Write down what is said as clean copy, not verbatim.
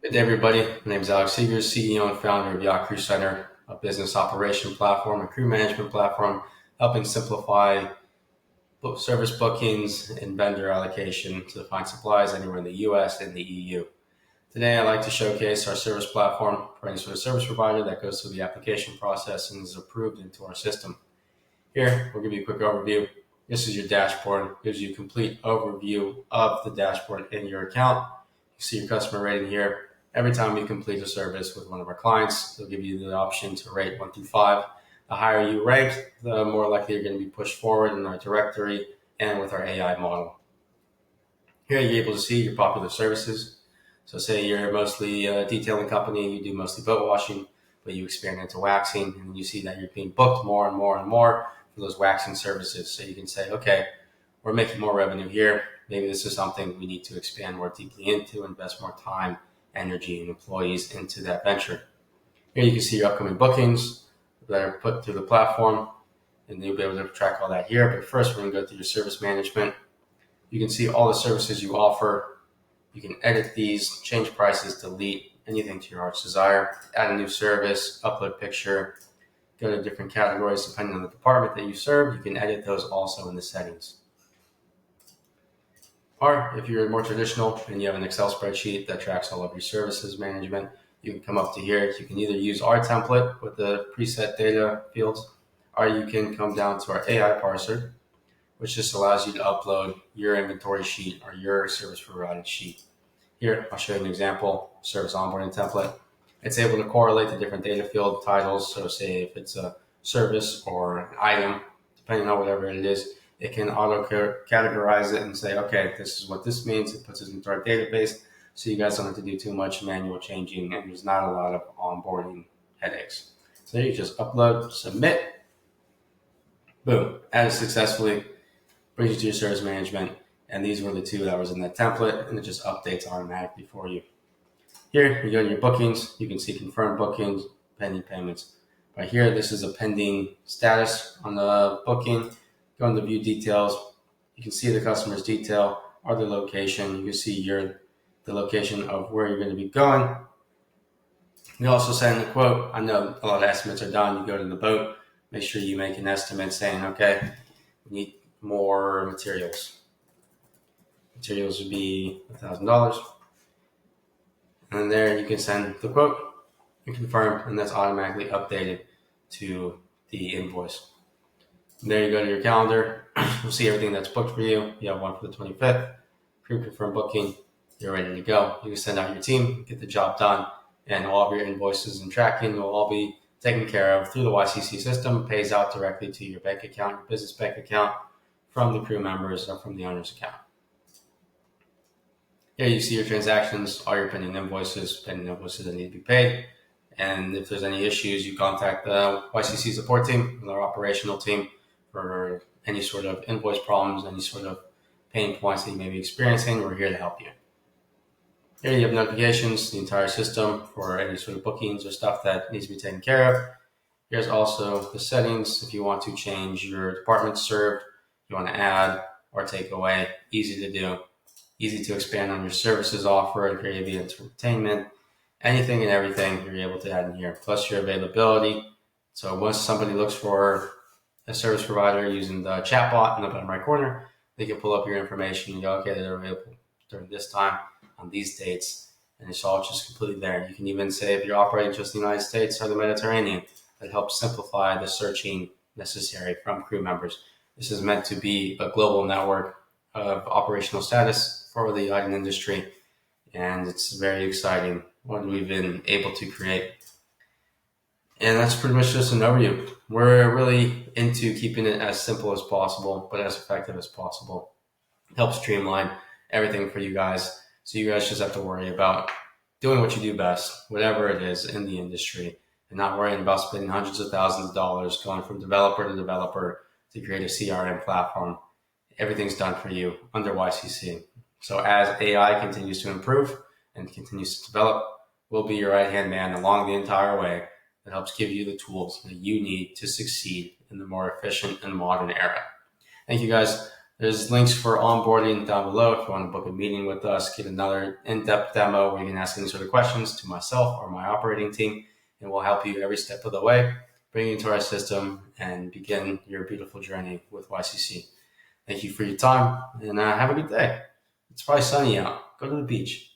Good day, everybody. My name is 𝗖𝗢𝗡𝗘𝗖𝗧, CEO and founder of Yacht Crew Center, a business operation platform, a crew management platform, helping simplify service bookings and vendor allocation to find supplies anywhere in the US and the EU. Today, I'd like to showcase our service platform for any sort of service provider that goes through the application process and is approved into our system. Here, we'll give you a quick overview. This is your dashboard. It gives you a complete overview of the dashboard in your account. You see your customer rating here. Every time you complete a service with one of our clients, they'll give you the option to rate 1 through 5. The higher you rank, the more likely you're going to be pushed forward in our directory and with our AI model. Here you're able to see your popular services. So say you're mostly a detailing company, you do mostly boat washing, but you expand into waxing, and you see that you're being booked more and more and more for those waxing services. So you can say, okay, we're making more revenue here. Maybe this is something we need to expand more deeply into, invest more time, energy, and employees into that venture. Here you can see your upcoming bookings that are put through the platform, and you'll be able to track all that here. But first, we're going to go through your service management. You can see all the services you offer. You can edit these, change prices, delete anything to your heart's desire, add a new service, upload a picture, go to different categories depending on the department that you serve. You can edit those also in the settings. Or if you're more traditional and you have an Excel spreadsheet that tracks all of your services management, you can come up to here. You can either use our template with the preset data fields, or you can come down to our AI parser, which just allows you to upload your inventory sheet or your service provider sheet. Here, I'll show you an example service onboarding template. It's able to correlate the different data field titles. So say if it's a service or an item, depending on whatever it is, it can auto-categorize it and say, okay, this is what this means. It puts it into our database, so you guys don't have to do too much manual changing, and there's not a lot of onboarding headaches. So you just upload, submit, boom, added successfully, brings you to your service management, and these were the two that was in that template, and it just updates automatically for you. Here, you go to your bookings. You can see confirmed bookings, pending payments. Right here, this is a pending status on the booking. Go into view details. You can see the customer's detail or the location. You can see the location of where you're going to be going. You also send a quote. I know a lot of estimates are done. You go to the boat, make sure you make an estimate saying, okay, we need more materials. Materials would be $1,000. And there you can send the quote and confirm, and that's automatically updated to the invoice. And there you go to your calendar. You'll see everything that's booked for you. You have one for the 25th, pre-confirmed booking. You're ready to go. You can send out your team, get the job done, and all of your invoices and tracking will all be taken care of through the YCC system, pays out directly to your bank account, your business bank account, from the crew members or from the owner's account. Here you see your transactions, all your pending invoices that need to be paid. And if there's any issues, you contact the YCC support team, our operational team, for any sort of invoice problems, any sort of pain points that you may be experiencing. We're here to help you. Here you have notifications, the entire system for any sort of bookings or stuff that needs to be taken care of. Here's also the settings if you want to change your department served, you want to add or take away. Easy to do, easy to expand on your services offered, create the entertainment, anything and everything you're able to add in here, plus your availability. So once somebody looks for a service provider using the chat bot in the bottom right corner, they can pull up your information and go, okay, they're available during this time on these dates, and it's all just completely there. You can even say if you're operating just the United States or the Mediterranean, that helps simplify the searching necessary from crew members. This is meant to be a global network of operational status for the yachting industry, and it's very exciting what we've been able to create. And that's pretty much just an overview. We're really into keeping it as simple as possible, but as effective as possible. It helps streamline everything for you guys. So you guys just have to worry about doing what you do best, whatever it is in the industry, and not worrying about spending hundreds of thousands of dollars going from developer to developer to create a CRM platform. Everything's done for you under YCC. So as AI continues to improve and continues to develop, we'll be your right-hand man along the entire way that helps give you the tools that you need to succeed in the more efficient and modern era. Thank you guys There's links for onboarding down below if you want to book a meeting with us, get another in-depth demo where you can ask any sort of questions to myself or my operating team, and we'll help you every step of the way, bring you into our system, and begin your beautiful journey with YCC. Thank you for your time, and have a good day. It's probably sunny out. Go to the beach.